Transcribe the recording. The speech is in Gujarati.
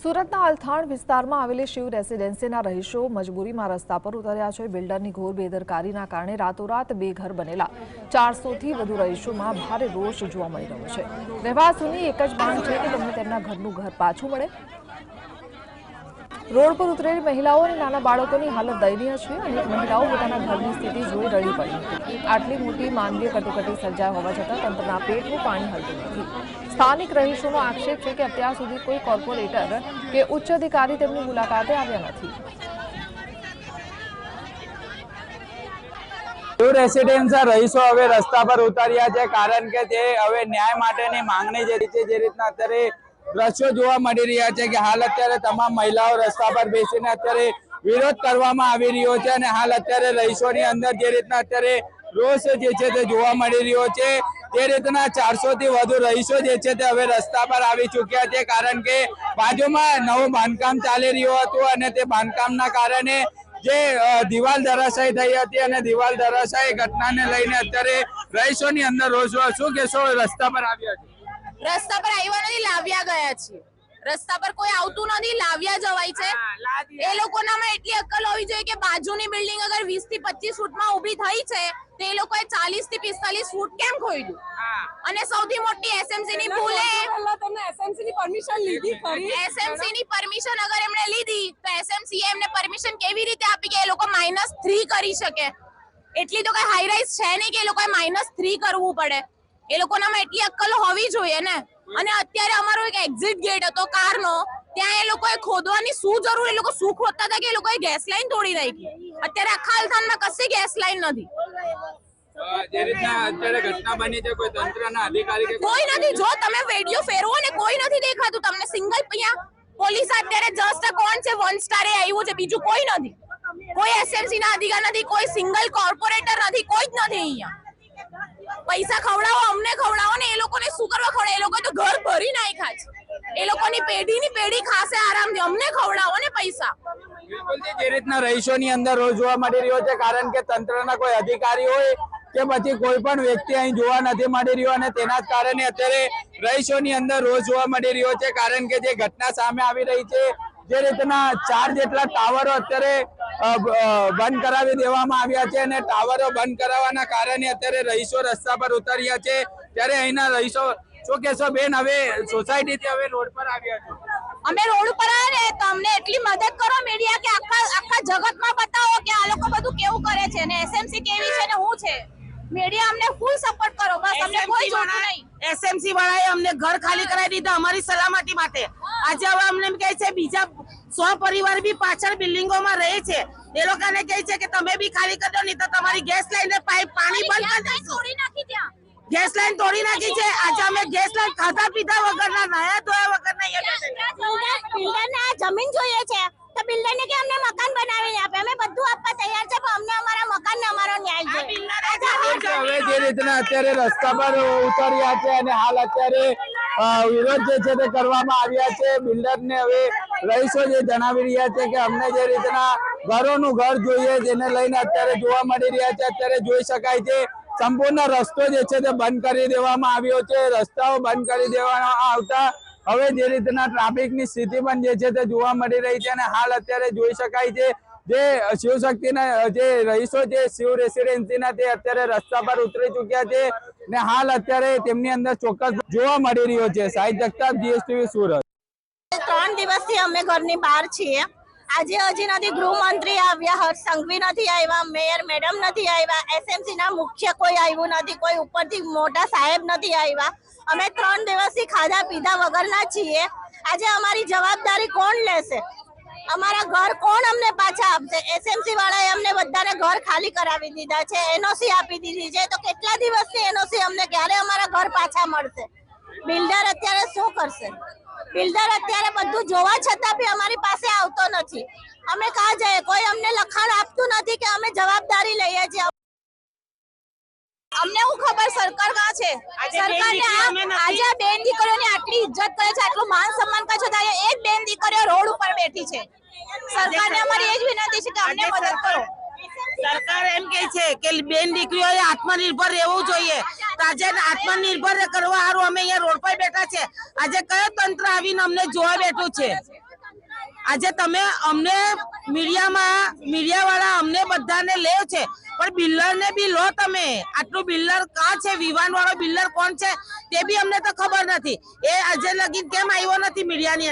સુરતના અલથાણ વિસ્તારમાં આવેલી શિવ રેસિડેન્સીના રહીશો મજબૂરીમાં રસ્તા પર ઉતર્યા છે। બિલ્ડરની ઘોર બેદરકારીના કારણે રાતોરાત બેઘર બનેલા 400થી વધુ રહીશોમાં ભારે રોષ જોવા મળી રહ્યો છે। રહેવાસીઓની એક જ માંગ છે કે તેમને તેમના ઘરનું ઘર પાછું મળે। रोड पर उतरेली महिलाओं और नाना बाळकोनी हालत दयनीय है। अनेक महिलाओं पोताना घरनी स्थिति जोई रड़ी पड़ी हती। आटली मोटी मानवीय कटोकटी सर्जाय होवा छतां तंत्रना पेटनुं पाणी हलतुं नथी। स्थानिक रहीशोनो आक्षेप छे के अत्यार सुधी कोई कोर्पोरेटर के उच्च अधिकारी तेमनी मुलाकाते आव्या नथी। रेसिडेंस रहीशो हवे रस्ता पर उतर्या छे कारण के जे हवे न्याय माटेनी मांगणी जे रीतना अत्यारे દ્રશ્યો જોવા મળી રહ્યા છે કે હાલ અત્યારે તમામ મહિલાઓ રસ્તા પર બેસીને અત્યારે વિરોધ કરવામાં આવી રહ્યો છે અને હાલ અત્યારે રહીશોની અંદર જે રીતના અત્યારે રોષ જે છે તે જોવા મળી રહ્યો છે તે રીતના 400 થી વધુ રહીશો જે છે તે હવે રસ્તા પર આવી ચૂક્યા છે કારણ કે બાજુમાં નવું બાંધકામ ચાલી રહ્યું હતું અને તે બાંધકામના કારણે જે દિવાલ ધરાશાયી થઈ હતી અને દિવાલ ધરાશાયી ઘટનાને લઈને અત્યારે રહીશોની અંદર રોષ શું કહેશો રસ્તા પર આવ્યા છે। रस्ता पर आव्या नहीं लाव्या गया छे। रस्ता पर कोई आवतुं नहीं लाव्या जवाय छे। ए लोकोनामां एटली अक्कल होवी जोईए के बाजुनी बिल्डिंग अगर 20 થી 25 फूटमां ऊभी थई छे तो ए लोकोए 40 થી 45 फूट केम खोयडुं अने सौथी मोटी एसएमसी नी भूल है एसएमसी नी परमिशन लीधी खरी। एसएमसी नी परमिशन अगर एमणे लीधी तो एसएमसी ए एमने परमिशन केवी रीते आपी के ए लोको -3 करी शके। एटली तो कई हाई राइज छे नहीं के ए लोकोए -3 करवुं पड़े। એ લોકોનામાં એટલી અક્કલ હોવી જોઈએ ને। અને અત્યારે અમારો એક એક્ઝિટ ગેટ હતો કારનો ત્યાં એ લોકોએ ખોદવાની શું જરૂર એ લોકો શું ખોદતા હતા કે એ લોકોએ ગેસ લાઈન તોડી નાખી। અત્યારે આખા અલથાણમાં કશી ગેસ લાઈન નથી। જે રીતના અત્યારે ઘટના બની છે કોઈ તંત્રના અધિકારી કે કોઈ નથી। જો તમે વિડિયો ફેરવો ને કોઈ નથી દેખાતું તમને। સિંગલ અહીંયા પોલીસ અત્યારે જસ્ટ કોણ છે 1 સ્ટારે આવ્યું છે બીજું કોઈ નથી। કોઈ એસએમસી ના અધિકારી નથી કોઈ સિંગલ કોર્પોરેટર નથી કોઈ જ નથી અહીંયા। पैसा खवड़ावो अमने खवड़ावो ने ए लोकोने शुं करवा खवड़े। ए लोकोए तो घर भरी नाख्या छे। ए लोकोनी पेढ़ी खासे आरामथी अमने खवड़ावो ने पैसा। बिल्कुल जे रीतना रहीशोनी अंदर रोज जोवा मळी रह्यो छे कारण के तंत्रना कोई अधिकारी होय के પછી કોઈ પણ વ્યક્તિ અહીં જોવા નથી મળી રહ્યો અને તેના જ કારણે અત્યારે રહીશોની અંદર રોજ જોવા મળી રહ્યો છે કારણ કે જે ઘટના સામે આવી રહી છે જે રીતના 4 જેટલા ટાવરો અત્યારે બંધ કરાવી દેવામાં આવ્યા છે અને ટાવરો બંધ કરાવવાના કારણે અત્યારે રહીશો રસ્તા પર ઉતર્યા છે। ત્યારે અહીંના રહીશો શું કહેશો બેન હવે સોસાયટીથી હવે રોડ પર આવ્યા છો અમે રોડ ઉપર આવ્યા ને તો અમને એટલી મદદ કરો મીડિયા કે આખા જગતમાં બતાવો કે આ લોકો બધું કેવું કરે છે ને એસએમસી કેવી છે ને હું છે। मीडिया हमने फुल सपोर्ट करो बस हमने कोई जोड़ू नहीं। एसएमसी वाળાએ અમને ઘર ખાલી કરાવી દીધા અમારી સલામતી માટે। આજે હવે અમને એમ કહે છે બીજા 100 પરિવાર બી પાછળ બિલ્ડિંગોમાં રહે છે એ લોકોને કહે છે કે તમે બી ખાલી કરી દો નહીં તો તમારી ગેસ લાઈન ને પાઇપ પાણી બંધ કરી દેશું। તોડી નાખી ત્યાં ગેસ લાઈન તોડી નાખી છે। આજે અમે ગેસ લાઈન ખાધા પીધા વગરના નયા ધોયા વગરના બિલ્ડરને આ જમીન જોઈએ છે તો બિલ્ડરને કે અમને મકાન બનાવીને આપે અમે બધું આપવા તૈયાર છે પણ અમને અમારા મકાનને અમારો ન્યાય જોઈએ। હવે જે રીતના અત્યારે રસ્તા પર ઉતર્યા છે અને હાલ અત્યારે વિરોધ જે છે તે કરવામાં આવ્યા છે બિલ્ડરને હવે રહીશો જે જણાવી રહ્યા છે કે અમને જે રીતના ઘરોનું ઘર જોઈએ જેને લઈને અત્યારે જોવા મળી રહ્યા છે। અત્યારે જોઈ શકાય છે સંપૂર્ણ રસ્તો જે છે તે બંધ કરી દેવામાં આવ્યો છે। રસ્તાઓ બંધ કરી દેવામાં આવતા હવે જે રીતના ટ્રાફિકની સ્થિતિ પણ જે છે તે જોવા મળી રહી છે અને હાલ અત્યારે જોઈ શકાય છે જે શિવશક્તિના જે રહીશો છે શિવ રેસિડેન્સીના તે અત્યારે રસ્તા પર ઉતરી ચૂક્યા છે ને હાલ અત્યારે તેમની અંદર ચોક્કસ જોવા મળી રહ્યો છે। સાહિદ જગતાપ જીએસટીવી સુરત। 3 દિવસથી અમે ઘરની બહાર છીએ। આજે હજી નથી ગૃહમંત્રી આવ્યા હર્ષ સંઘવી નથી આવ્યા મેયર મેડમ નથી આવ્યા એસએમસી ના મુખ્ય કોઈ આવ્યું નથી કોઈ ઉપરથી મોટા સાહેબ નથી આવ્યા। અમે 3 દિવસથી ખાધા પીધા વગરના છીએ। આજે અમારી જવાબદારી કોણ લેશે? અમારા घर કોણ અમને પાછા આપશે? એસએમસી વાળાએ અમને બધાને घर ખાલી કરાવી દીધા છે એનઓસી આપી દીધી છે તો કેટલા દિવસથી એનઓસી અમને ક્યારે અમારા घर પાછા મળશે? બિલ્ડર અત્યારે શું કરશે? બિલ્ડર અત્યારે બધું જોવા છતાં બી અમારી પાસે આવતો નથી। અમે કાં જઈએ? કોઈ અમને લખાણ આપતું નથી કે અમે જવાબદારી લઈએ છીએ। અમને હું ખબર સરકાર કાં છે? સરકારને આજે બેન દીકરીઓની આટલી ઇજ્જત કરે છે આટલું માન સન્માન કરે છે ત્યારે એક બેન દીકરીઓ રોડ ઉપર બેઠી છે। સરકારને અમારી એ જ વિનંતી છે કે અમને મદદ કરો। સરકાર એમ કહે છે કે બેન દીકરીઓએ આત્મનિર્ભર રહેવું જોઈએ તો આજે આત્મનિર્ભર કરવા હારું અમે અહીંયા રોડ પર બેઠા છે। આજે કયો તંત્ર આવીને અમને જોવા બેઠું છે? આજે તમે અમને મીડિયા વાળા અમને બધાને લે છે, પણ બિલ્ડર ને બી લો તમે. આટલું બિલ્ડર કાં છે, વિવાન વાળો બિલ્ડર કોણ છે તે બી અમને તો ખબર નથી. એ આજે લગી કેમ આવ્યો નથી મીડિયાની